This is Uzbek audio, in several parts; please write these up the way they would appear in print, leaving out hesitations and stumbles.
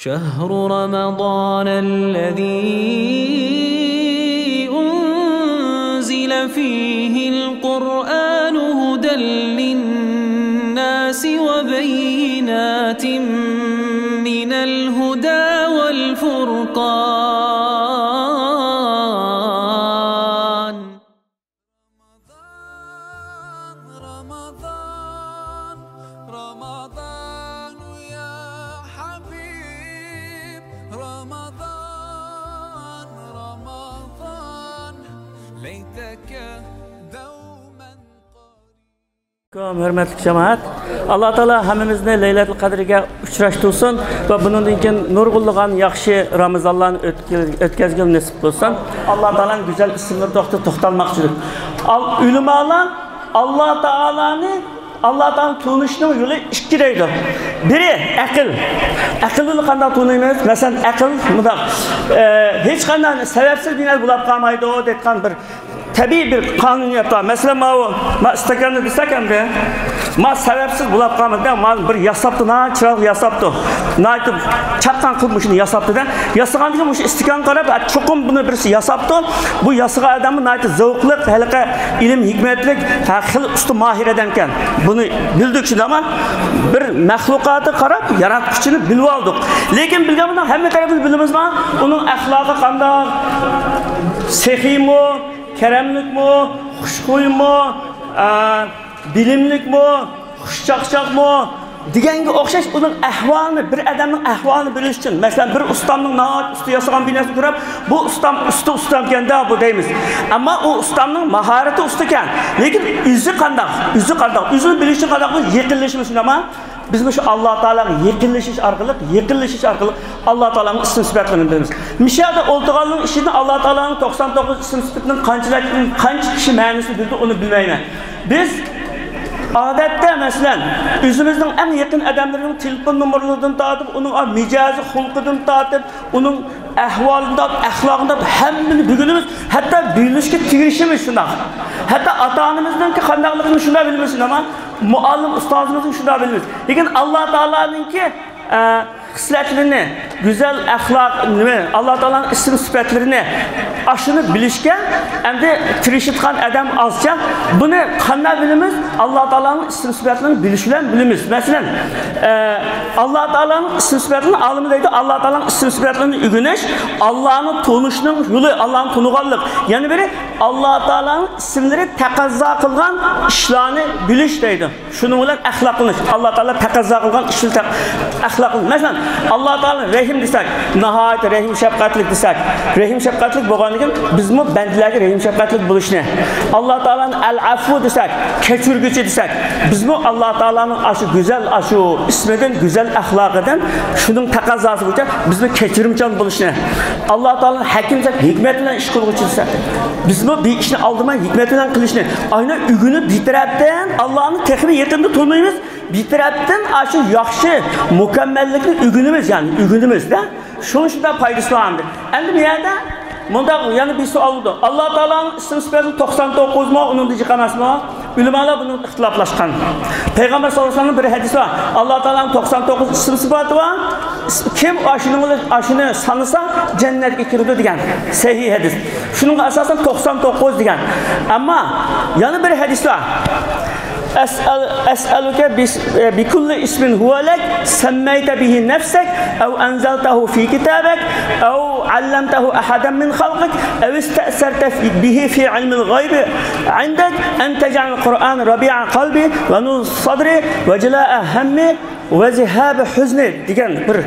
شهر رمضان الذي أنزل فيه القرآن هدى للناس وبينات من الهدى والفرقان رمضان يا حبيب رمضان ليتك دوما قريب. Hürmetli cemaat, Allah Teala hamimizni Leylatul Qadrga uchrashtirsin va bundan keyin nurg'ulg'an yaxshi Ramazonlarni o'tkazgan nasib bo'lsin. Allah Teala'nın güzel isimleri to'xtalmoqchilik. Ulamolar Allah Teala'nın tunishning yo'li ikki deydi. Biri aql. Aqlni qanday tunaymiz? Masalan, aql mudaq hech qanday sababsiz bino bo'lib qolmaydi degan bir tabiiy bir qonuniyat var. Mesela ma istaganni desak hamda ma sababsiz bo'lib qolmadi. Ma bir yasabdi, chiroq yasabdi. Naytib chaqqan qilmishini yasabdi-da. Yasagandan keyin o'sha istikan qarab, cho'qim buni birisi yasabdi. Bu yasagan odamni naytib zavqli, haliqa ilm, hikmatlik, xil usti mahir ekankan. Buni bildik shunda ama bir mahluqotni qarab yaratuvchini bilib oldik. Lekin bilgandan hamma tarafini bilimizmi? Uning axloqi qanday? Sehiymi? Keremlikmi, xushxo'ymi, bilimlikmi, xushchaqchaqmi deganga o'xshash uning ahvolini, bir odamning ahvolini bilish uchun, masalan, bir ustamning noat usti yasagan binosini ko'rib, bu ustam ekanda bu deymiz. Ammo u ustamning mahorati usti ekan. Lekin o'zi qanday? O'zini bilish uchun qanday yaqinlashimiz shundami? Biz bu Allah Teala'ga yaqinlashish orqali Allah Teala'nın isim sifatlarini bilamiz. Mishada o'ltirganning ishini Allah Teala'nın 99 isim sifatının qancha kishi ma'nosini bildi, onu bilmayman. Biz odatda masalan o'zimizning eng yaqin odamlarning telefon nomerlaridan tortib, uning mijozi, xulqidan tortib, uning ahvolidan, axloqidan hammani bilamiz. Hatto bilishga tegishimiz shunday. Hatto ota-onamizning qandayligini shunday bilamiz, ama muallim ustozimizning shunday bilamiz. Lekin Allah Teala'ningki hislatlarini, güzel ahlak, Allah Teala'nın isim sıfatlarını aşını bilişken, hem de tirişitkan adam azken, bunu qanday bilimiz? Allah Teala'nın isim sıfatlarını bilişilen bilimiz. Mesela Allah Teala'nın isim sıfatlarını alımı deydi, Allah Teala'nın isim sıfatlarını ügüneş, Allah'ın tonuşunun yolu, Allah'ın tonuğallık. Yani biri Allah Teala'nın isimleri tekazza kılgan işlerini biliş deydi. Şunun olan ahlakını, Allah Teala tekazza kılgan işlerini ahlakını. Mesela Allah Teala rahim desek, nihayet rahim şefkatlik desek, rahim şefkatlik bo'lgandan biz mi bendilerge rahim şefkatlik buluşne? Allah Teala'nın el-afu desek, keçirgüçü desek, biz mi Allah Teala'nın aşı güzel aşı ismeden, güzel ahlakıdan, şunun takazzası bulacak, biz mi keçirimcan buluşne? Allah Teala'nın hakim desek, hikmetinden iş kılgıçı desek, biz mi bir işini aldırmayı hikmetinden kılışne? Aynı ügünü bir taraftan Allah'ın tekrar yakında tanıyımız, bir taraftan aşı yaxşı, mükemmellikli ügünümüz yani ügünümüz de şunun faydası vardır. Endi bir yerde bunda yani bir sual oldu. Allah Teala'nın isim sıfatı 99 mu, onun dışı kanas mı? Ülemalar bunu ihtilaflaşkan. Peygamber sallallahu aleyhi ve sellem'in bir hadisi var. Allah Teala'nın 99 isim sıfatı var. Kim aşını sanırsa cennetke kirdi degan sahih hadis. Şunun asasen 99 degan. Ama yani bir hadis var. أسألك بكل اسم هو لك سميت به نفسك أو أنزلته في كتابك أو علمته أحدا من خلقك أو استأثرت به في علم الغيب عندك أن تجعل القرآن ربيع قلبي ونور صدري وجلاء همي وذهاب حزني degan bir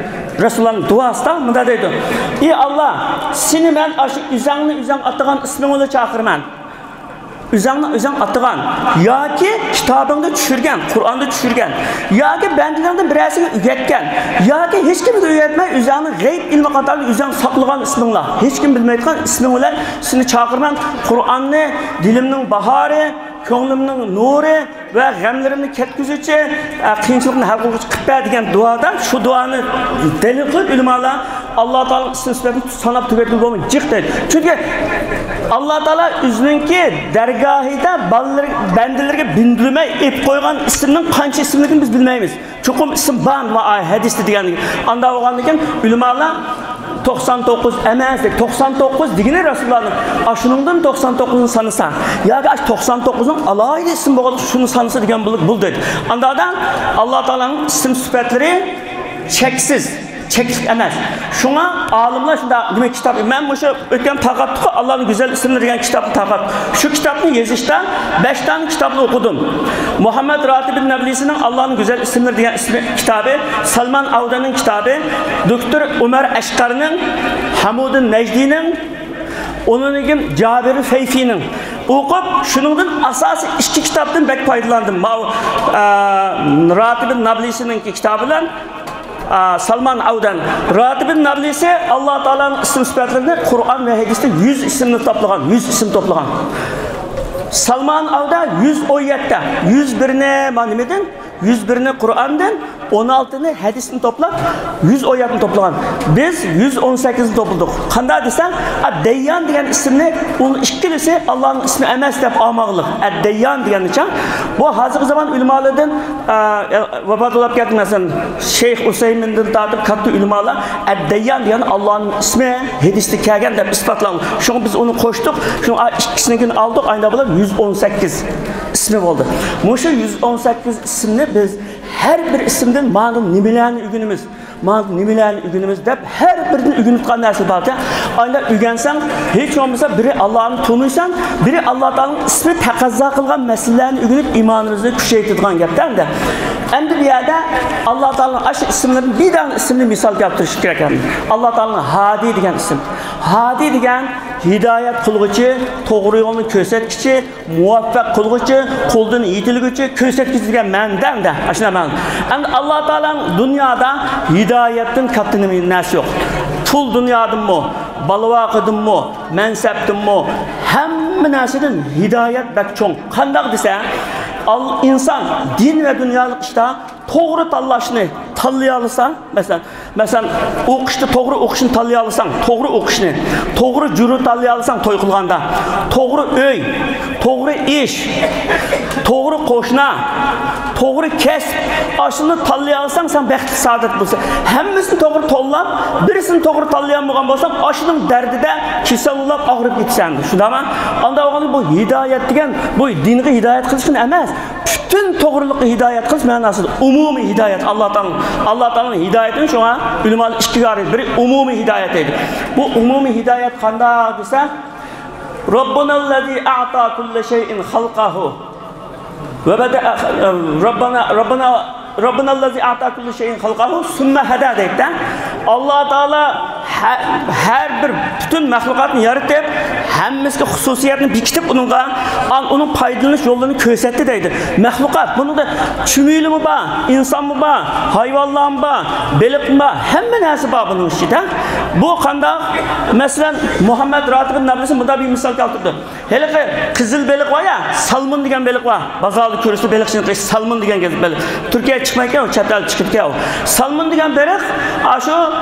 Resulullah'ın duasında mıda deydi. Ey Allah, seni ben aşık üzerine atıgan ismini çağırman. Üzerine atıgan, ya ki kitabında düşürgen, Kur'an'da düşürgen, ya ki bendilerinde birisini üretken, ya ki hiç kimi de üretmey, üzerine gayb ilmi katarlı üzerine saklagan isminle, hiç kim bilmeyken isminle seni çağırman, Kur'an'ı, diliminin baharı, ko'nglimning nuri va g'amlarimni ketkizuvchi, qiyinchilikni hal qiluvchi qilpa degan duoda shu duoni dalil qilib ulamolar Allah Teala'nın isim sıfatını sanab tüketilip olmayın. Cık deydi. Çünkü Allah Teala üzününki dergahida bendilerge bindirilmey ep koygan isimnin kança isimligini biz bilmeymiz. Çokum isim ban ve hadisde degan. Anda olgandan keyin ulamalar 99 emas, 99 degeni Rasulullah'ın aşınından 99'un sanısa. Ya 99'un alaylı isim boğalı şunu sanısa degen bul dedi. Andadan Allah Teala'nın isim sıfatları çeksiz. Çekik emas. Şuna alimler şunda demek kitap. Ben bu şu ötken takattık Allah'ın güzel isimleri degen kitabı takat. Şu kitabını yazışta 5 tane kitabını okudum. Muhammed Ratib bin Nablisi'nin Allah'ın güzel isimleri degen kitabı, Salman Avda'nın kitabı, Doktor Ömer Eşkar'ın, Hamud'un Necdi'nin, onun gibi Cabir Feyfi'nin okup şunun asası iki kitaptan bek faydalandım. Ratib bin Nablisi'nin kitabıyla Salman Avdan. Ratib bin Nablisi Allah Teala'nın isim sıfatlarını Kur'an ve hadiste 100 isimli toplagan, 100 isim toplagan. Salman Avda 117'de, 101'ini manimeden, 101'ini Kur'an'dan, 16'ını hadisini toplap, 117'ni toplagan. Biz 118'ni topladık. Kanda desen, Ad-Deyyan degen isimni, onun ikilisi Allah'ın ismi emas dep almaqlıq. Ad-Deyyan degen için. Bu hazırki zaman ulamalardan vefat olup geldi mesela Şeyh Useymin'den tartıp kattı ulamalar Ad-Deyyan degen Allah'ın ismi hadiste kelgen dep ispatlandı. Şunu biz onu koştuk. Şunu ikisini aldık. Aynı bular 118 ismi oldu. Muşu 118 isimni biz her bir isimden ma'lum nimelerini ügünümüz, ma'lum nimelerini ügünümüz dep her birinin ügünüp kan narsa var ya. Ayda ügensen hiç olmasa biri Allah'ını tanıysan, biri Allah Teala'nın ismi takazza kılgan meselelerini ügünüp imanınızı küçeytirdiğin gaptan da. Endi bir yerde Allah Teala'nın aşı isimlerin bir tane isimli misal yaptırış gerek. Allah Teala'nın Hadi degen isim. Hadi degen hidayet kılgıcı, doğru yolunu kösetkici, muvaffak kılgıcı, kulduğunu yitilgücü, kösetkici degen menden de. Aşına ben. Yani Allah Teala'nın dünyada hidayetin kaptığının nesi yok. Pul dünyadan mı, balıvakıdın mı, menseptin mı, hem nesinin hidayet bek çoğun. Kandak dese, insan din ve dünyalık işte doğru tallaşını tallayalırsan, mesela okuştu doğru okuşunu tallayalırsan, doğru okuşunu, doğru cürü tallayalırsan toy kılganda, doğru öy, doğru iş, doğru koşuna, doğru kes, aşını tallayalırsan sen bekli saadet bulsun. Hemmisini doğru tollap, birisini doğru tallayamayacağın bolsan, aşının derdi de kisel olap ağrıp gitsen. Şunda mı? Anda oğlanı bu hidayet degen, bu dingi hidayet kılışın emez. Bütün doğruluklu hidayet kılış manasıdır. Umumi hidayet Allah Teala'nın hidayetini şu an ulamalı iki garip biri umumi hidayetiydi. Bu umumi hidayet kanda dese Rabbunallezî a'ta kulle şeyin halqahu ve beda Rabbunallezî a'ta kulle şeyin halqahu sümme heda deydi. Allah Teala her bir bütün mahlukatını yaratıp hemmizge hususiyetini bekitip onun paydalanış yollarını kösetti deydi. Mahlukat bunu da çümüylü mü ba, insan mı ba, hayvanlar mı ba, belik mi ba, hemen nesi ba bunun içinde. Bu kanda mesela Muhammed Ratib bin Nablisi bunda bir misal kaldırdı. Hele ki kızıl belik var ya, salmon degen belik var. Bazalı körüsü belik için salmon degen belik. Türkiye'ye çıkmayken o çatal çıkıp gel. Salmon degen belik, şu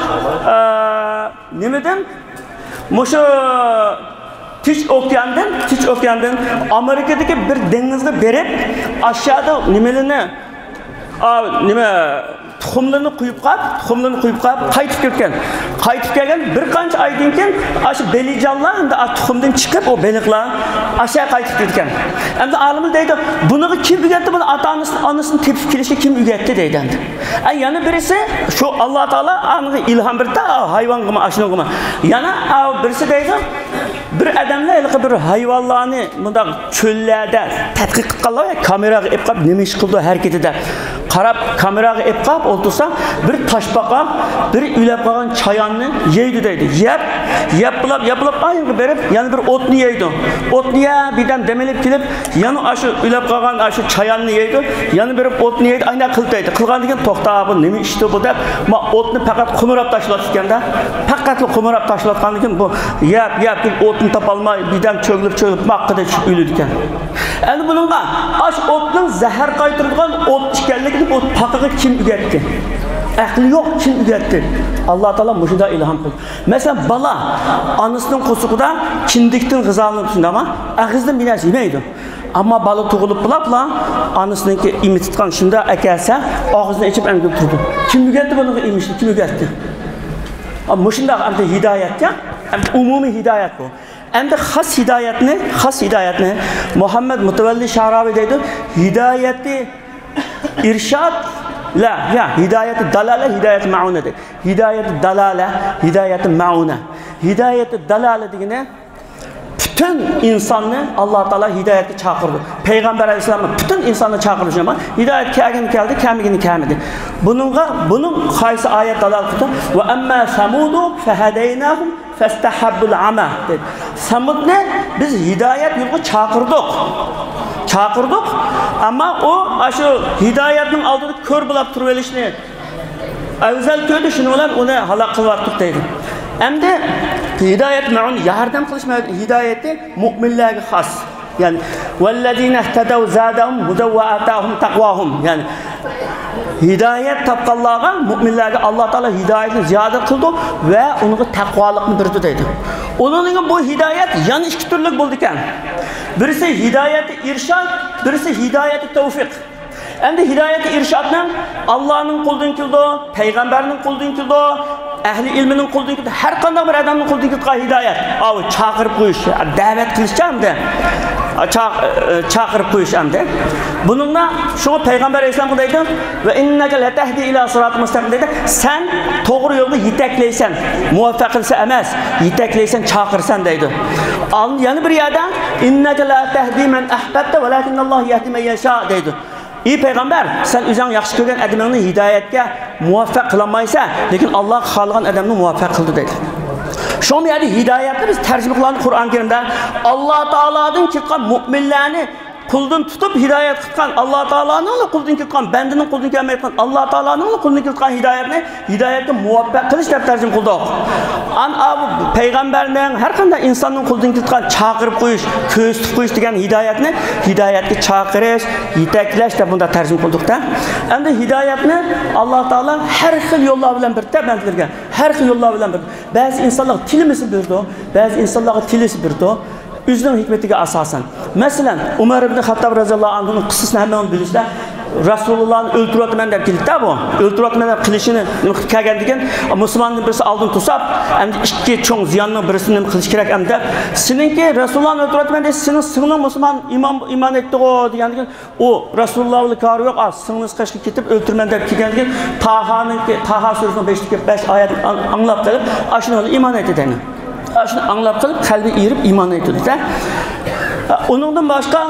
nemeden? Muşu Tiç Okyan'dan Amerika'daki bir denizde berip aşağıda nimelerini tuxumlarını kuyup kap, qaytib kelgan bir qancha aydan keyin aşı belicanlar endi tuxumdan chiqib o beliqlar aşağı qaytib ketgan. Endi olimlar deydi, buni kim ügetdi, buni ota-onasini tepib kelishga kim ügetdi deydi endi. Yana birisi şu Allah Teala aniq ilham berdi hayvonga, ashunga. Yana birisi deydi, bir adamlar bir hayvonlarni bunda cho'llarda tadqiq qilib kameraga ep qilib nima ish qildi harakatida qarab kameraga ep qilib o'ltirsa bir toshbaqa bir ulab qolgan chayanni yeydi deydi. Yapılab ayını berib yana bir otni yeydi. Otni birdan demelib kelib yana aşı ulab qolgan aşı chayanni yeydi. Yana berib otni yeydi. Ayna qilib deydi. Qilgandan keyin to'xtab bu nima ishdi bu deb otni faqat qumurab tashlayotganda faqat qumurab tashlayotgandan keyin bu yap otni topolmay birdan cho'g'ilib maqqada o'ldi ekan. Endi buningga aş otning zahar qaytiradigan ot ekanligini ot paqiga kim ügetdi? Aqli yo'q, kim o'rgatdi? Alloh taolo mushunda ilhom qildi. Masalan, bola onasining qo'sug'ida kindikdan g'izolanib tushundimi? Ag'izdan bir narsa yemaydi. Ammo bola tug'ilib bo'libla, onasiniki imit tutgan shunda akasi og'zini ichib angib turdi. Kim o'rgatdi buni emishni? Kim o'rgatdi? Mushunda hamda hidoyatga, umumiy hidoyat bu. Endi xas hidoyatni Muhammad Mutavalli Sha'raviy deydi, hidoyati irshad la, ya hidayeti dalala, hidayeti mauna deydi. Hidayeti dalala, hidayeti mauna. Hidayeti dalala degani bütün insanı Allah Teala hidayetga chaqirdi. Payg'ambar alayhisalom bütün insanı chaqirdi ama hidayet keldi, kamigini kamidi. Bunun qaysi oyat dalal qildi? Va amma samudu fahadaynahum fastahabbul ama dedi. Samudni biz hidayet yo'lga chaqirdik. Ama o shu hidayetning oldida ko'r bo'lib turib olishni afzal ko'rdi, shuning bilan uni halok qilib deydi. Endi hidayet ma'un yardım qilishma hidayeti mu'minlarga xos. Yani vallazina ihtadaw zadahum hudaw wa atahum taqwahum. Yani hidayet topganlarga mu'minlarga Alloh taolo hidayetni ziyoda qildi va unga taqvolikni berdi deydi. Uning bu hidayet yana ikki turli bo'ldi ekan. Birisi hidayeti irshad, birisi hidayeti tavfiq. Endi hidayeti irshadning Allohning qo'lidan keldi, payg'ambarning qo'lidan keldi, ahli ilminin qo'lidan keldi, har qanday bir odamning qo'lidan kelgan hidayet. Avi chaqirib qo'yish, da'vat qilish hamda chaqirib qo'yish hamda. Buningda shu payg'ambar alayhisalom deydi va innaka latahdi ila siratal mustaqim deydi. Sen to'g'ri yo'lga yetaklaysan, muvaffaq qilsa emas, yetaklaysan, chaqirsan deydi. Yana bir yerda innaka la tahdi man ahbabta valakinalloh yahdi man yasha deydi. Ey payg'ambar, sen o'zing yaxshi ko'rgan odamingni hidoyatga muvaffaq qilolmaysan, lekin Alloh xohlagan odamni muvaffaq qildi deydi. Shu yerda hidoyatni biz tarjima qilamiz Qur'on Karimda. Alloh taolodan kelgan mu'minlarni quldan tutib hidoyat qilgan, Alloh taoloning quldan kelgan, bandaning quldan kelmayotgan, Alloh taoloning quldan kelgan hidoyatga muvaffaq qilish deb tarjima qildik. Abu payg'ambarning har qanday insonning quldan kelgan chaqirib qo'yish, ko'rsatib qo'yish degan hidoyatga chaqirish, yetaklash deb bunda tarjima qildik-da. Endi hidoyatni Alloh taolo har xil yo'llar bilan birda bandlarga, har xil yo'llar bilan birda. Ba'zi insonlar tilimizni berdi, ba'zi insonlarga tilisi berdi. O'zining hikmatiga asosan. Masalan, Umar ibn Xattob roziyallohu anhuning qissasini hamma bilisizlar. Rasulullohni o'ltiryapman deb keldi bu. O'ltiryapman deb qilishini nima qilgan degan, musulmonning birisi oldin to'sab, endi ikki cho'ng ziyonning birisini nima qilish kerak endi. Seninki Rasulullohni o'ltiryapman desa, sening singling musulmon iymon etdi-ku degandan u Rasulullohning kori yo'q, singlisi qashga ketib o'ltirman deb kelgandan Taha surasining 5 oyat anglab qilib, ashuni iymon etdi deydi. Shuni anglab qilib, qalbi erib iymon etdi-da. Uningdan boshqa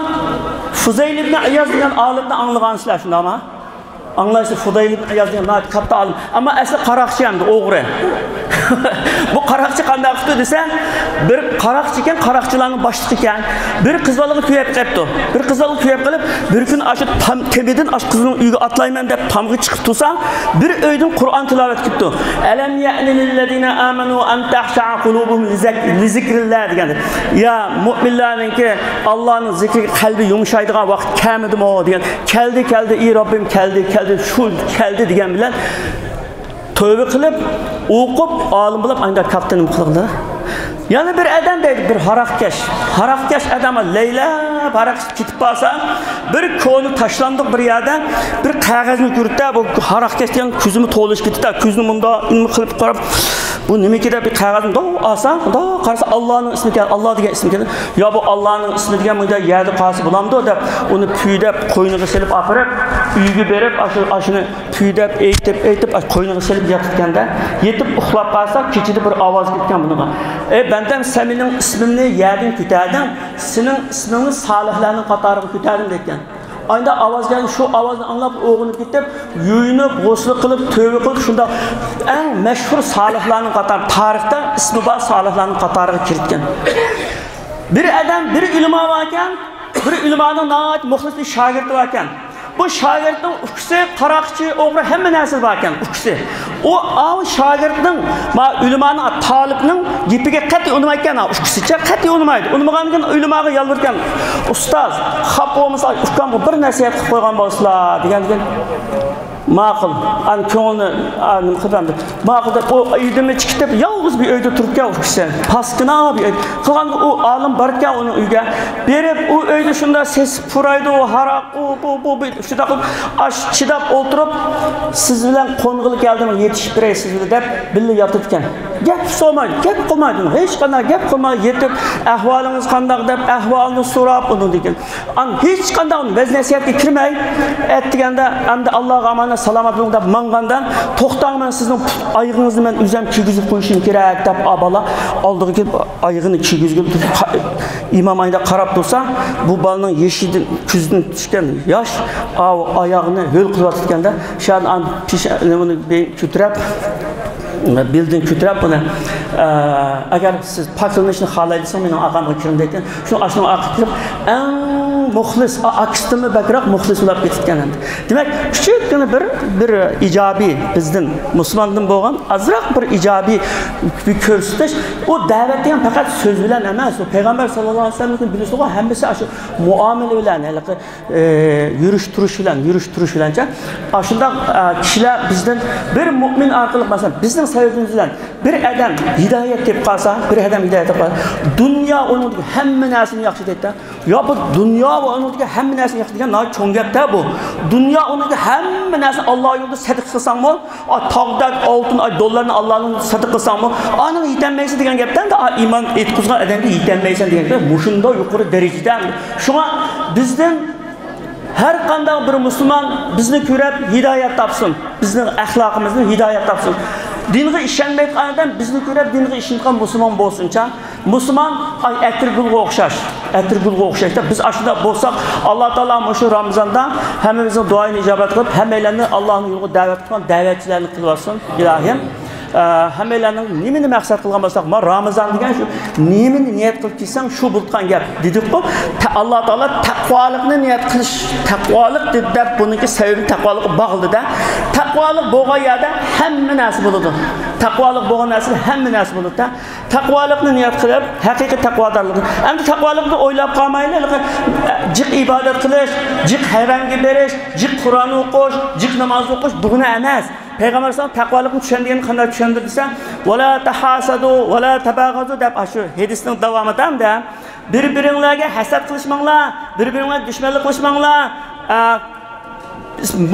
Fuzayl ibn Iyaz degan olimni anglagansiz shundami? Anglaysiz Fuzayl ibn Iyaz degan katta olim, ammo asli qaroqchi hamda o'g'ri. Bu qaroqchi qanday qildi desa, bir qaroqchi ekan, qaroqchilarning boshlig'i ekan. Bir qiz bolaga kuyab qolibdi. Bir qiz bolaga kuyab qilib, bir kun shu temidan qizning uyiga atlayman deb tamg'i chiqib tursa, bir uydan Qur'on tilovat qilibdi. Alam ya'ni lillazina amanu an tahsha'a qulubuhum li zikrillah degan. Ya mu'minlarningki Allohning zikriga qalbi yumshaydigan vaqt kamidimi degan. Keldi, ey Robbim keldi degan bilan tövbe qilib, o'qib, olim bo'lib, anda kaptanim qildi. Yana bir adam deydi, bir harakkash adamı Leyla barak ketib qolsa, bir ko'ni tashlandiq bir yerdan bir qog'ozni ko'rdi, bu harakkash degan ko'zimi to'lish ketdi, ko'zni bunda inmi qilib qarab, bu nimaki deb bir qog'ozni olsa, qarasa Allohning ismi keldi, Alloh degan ismi keldi. Yo bu Allohning ismi degan bunda yerda qolsa bo'lamdi deb, uni puydab qo'yniga silib apirib, uyga berib, ashuni puydab aytib qo'yniga silib yotganda, yetib uxlab qolsa, kechida bir ovoz ketgan buniga. Benden senin ismini yerden küterdin, senin ismini salihlerinin qatarıga küterdin deyken. Aynı avaz geldi, şu avazını anlap oğunu gidip, yuyunup, g'usl qilib, tövbe qilib, shunda en meşhur salihlerinin qatarı, tarixte ismi var salihlerinin qatarıga kiritgan. Bir adam, bir ulamo varken, bir ulamoning nəhayət muxlis bir şagirdi varken, bu şagirdning ukisi, qaroqchi, o'g'ri hamma narsa bor ekan, ukisi. O shogirdning, ulamoning, talibning gapiga qat'iy unmayotgan, ukisicha qat'iy unmaydi. Unmaganidan ulamoga yolvorgan. Ustoz, xafa bo'lmasa, ukam bir nasihat qilib qo'ygan bo'lsalar degan. ma'qul, an ko'ngilni anim qildi. Ma'qul deb o uydan chiqib yolg'iz bir uyda turibgan u kishi. Paskina bir uy. Qilganda u olim borgan uning uyga berib, u uyda shunda sesib puraydi, u haraq, bu shunda qilib ash chidab o'tirib, siz bilan qo'ng'il keldim, yetishib beray siz deb billa yotib ekan. Gap so'maydi, gap qilmaydi, hech qanday gap qilmay yetib, ahvolingiz qanday deb ahvolni so'rab uni degan. An hech qanday vaznasiyatga kirmay, aytganda endi Allohga amanat salomat bo'ling deb mangandan to'xtang, men sizning oyog'ingizni men o'zim kiygizib qo'yishim kerak deb bola oldiga kelib oyog'ini kiygizib imom ayda qarab tursa, bu bolaning yeshidan kuzdan tushgan yosh oyog'ini ho'l qilayotganda shan an pishani ko'tarib bildiğin kütürab buni agar siz paklanishni xohlaysangiz meni aqamga kiring deydi. Shu ashuni aqib eng muxlis aqistimi bakroq muxlis bo'lib ketgan endi. Demak, kichikgina bir ijobiy bizdan musulmondan bo'lgan azroq bir ijobiy bir ko'rsatish, u da'vat ham faqat so'z bilan emas, u payg'ambar sollallohu alayhi vasallamning bilishiga hammasi shu muomala bilan, yurish turish bilancha shunda kishilar bizdan bir mu'min orqali masalan bizning sebebimizdan bir adam hidayet tep qalsa, dunyo uning hamma narsani yaxshi deydi. Yo bu dunyo va uning hamma narsani yaxshi degan noy cho'ng gapda bu. Dunyo uning hamma narsani Alloh yo'lida sadiq qilsang-mo, tog'dak oltin, dollarni Allohning sadiq qilsang-mo, aning yetanmaysan degan gapdan da iymon etqizgan odamga yetanmaysan degan gap mushunda yuqori darajada. Shunga bizdan her qanday bir musulmon bizni ko'rib hidoyat topsin, bizning axloqimizni hidoyat topsin. Dinga ishonmayotganidan bizni ko'rib dinga ishongan musulmon bo'lsincha, musulmon atirgulga o'xshashda biz ashunda bo'lsak, Alloh taolo shu Ramazonda hammamizning duoyini ijobat qilib, hammalarni Allohning yo'liga da'vat qilgan da'vatchilarni qilib olsin. Ilohim hammalarning nimani maqsad qilgan bo'lsak, men Ramazon degan shu nimani niyat qilib kelsang shu bo'lgan gap dedik-ku. Alloh taolo taqvolikni niyat qilish, taqvolik deb buniki sababi taqvolikqa bog'liqda. Taqvolik bo'lgan yerda hamma narsa bo'ladi. Taqvolik bo'lgan narsa hamma narsa bo'ladi. Taqvolikni niyat qilib, haqiqiy taqvodorlik. Endi taqvolikni o'ylab qolmaylik, jiq ibodat qilish, jiq hayvonga berish, jiq Qur'on o'qish, jiq namoz o'qish bug'una emas. Payg'ambar sollallohu alayhi vasallam taqvolikni tushunganini qanday tushundirdi desa, "Wala tahasadu, wala tabaghazu" deb shu hadisning davomida bir-biringlarga hasad qilishmanglar, bir-biringlarga dushmanlik qilishmanglar.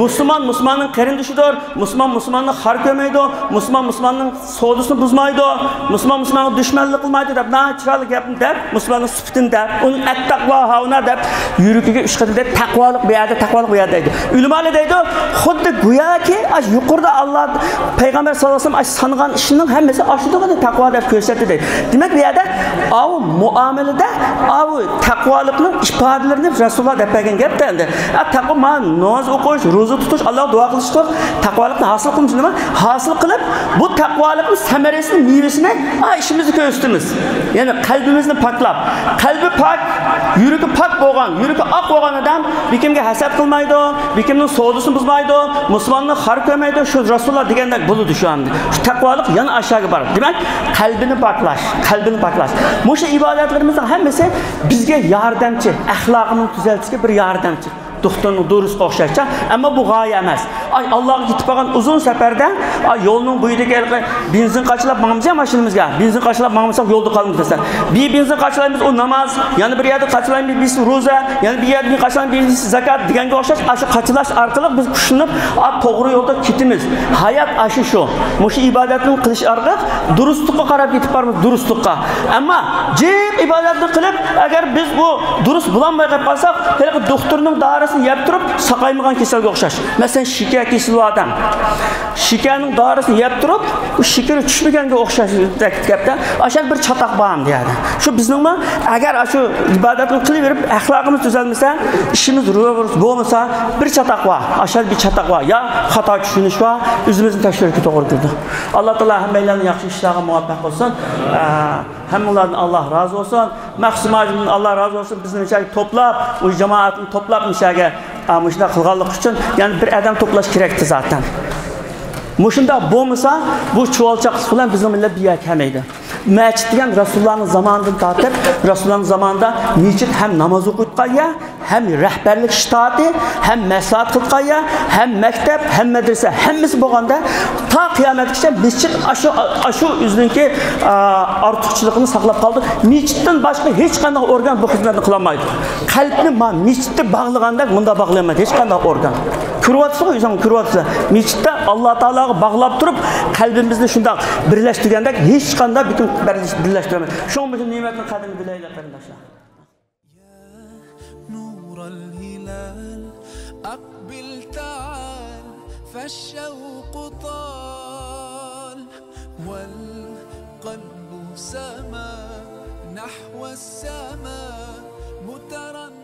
Müslümanın qarindoshidir, Müslümanning xar ko'maydi, Müslümanning savdosini buzmaydi, Müslümanning dushmanlik qilmaydi deb, chiroyli gapni deb, Müslümanning sifatini deb, uning at-taqvo hauna deb yurigiga uch qadar deb taqvolik bu yerda deydi. Ulamolar deydi, xuddi go'yoki yuqorida Alloh payg'ambar sollallohu alayhi vasallam sangan ishning hammasi ashudagina taqvo deb ko'rsatdi deydi. Demak, bu yerda muomalada taqvolikning ifodalarini Rasululloh deb bergan gapda endi. Taqvo namoz o'qish, ro'za tutish, Alloh duo qilish qilib, taqvolikni hosil qilamiz nima? Hosil qilib, bu taqvolikning samarasini, mevasini ishimizni ko'rsatamiz. Ya'ni qalbimizni poklab, qalbi pok, yuragi pok bo'lgan, yuragi oq bo'lgan odam bekimga hasad qilmaydi, bekimning savdosini buzmaydi, musulmonni xar ko'rmaydi. Shu Rasululloh degandek bo'ladi shu endi. Shu taqvolik yana aşağıga boradi. Demak, qalbini poklash. Mushu ibodatlarimizning hammasi bizga yordamchi, axloqini tuzalishga bir yordamchi. Doktorun doğrusu o'xshashcha, ammo bu g'oya emas. Allohga yetib qolgan uzun safarda yo'lning bo'yidagi benzin qachilab mangimizga mashinamizga, benzin qachilab mangimizga yo'lda qolamiz desa. Bir benzin qachilaymiz o namaz, yana bir yerda qachilaymiz biz ro'za, yana bir yerda qachilaymiz biz zakat deganga o'xshash, shu qachilash orqali biz kuchlanib, to'g'ri yo'lda ketamiz. Hayot shu. Mushu ibodatni qilish orqali durustlikka qarab yetib boramiz, durustlikka. Ammo jib ibodatni qilib, agar biz bu durust bo'lmay qolsak, hali doktorning darasini yeb turib, saqaymagan kasalga o'xshash. Masalan, shikar kesili odam. Shikarning darasini yeb turib, u shikari tushmaganga o'xshash gapda, ashal bir chatoq bo'lam deydi. Shu bizningmi agar shu ibodatni qilib berib, axloqimiz tuzalmasa, ishimiz ro'y bo'lmasa, bir chatoq bor. Ashal bir chatoq bor. Ya xato tushunish bor, o'zimizni tashkilotga to'g'ri keldi. Alloh taolo hammalarni yaxshi ishlarga muvaffaq qilsin. Hammalardan Allah razı olsun. Mahsumacımdan Allah razı olsun. Bizim içeri toplab, o cemaatin toplab müşaga müşunda kılganlık için yani bir adam toplaş gerekti zaten. Müşunda bo'lmasa bu çuvalçaq falan bizim millet bir yer kemeydi. Mescid degan Rasulullah'ın zamanından tartib, Rasulullah'ın zamanında mescid hem namaz o'qitgan ya, hem rəhbərlik ştatı, hem məsləhət qılqaya, hem məktəb, hem medrese, hemmisi bolğanda ta qiyametgacha mescid aşu üzünki artıqçılığını saqlab qaldı. Mesciddən başqa heç qanday organ bu xizmətni qılamaydı. Qalbni mesciddə bağlaganda bunda bağlayamaydı heç qanday organ. Kürvatsa o'zing kürvatsa. Mesciddə Allah Taolaga bağlab turib, qalbimizni shunday birlashtirganda hech qanday bütün birlashtiramiz. Shuning uchun ne'matni qadrini bilaylik qarindoshlar. نور الهلال أقبل تعال فالشوق طال والقلب سما نحو السماء مترنما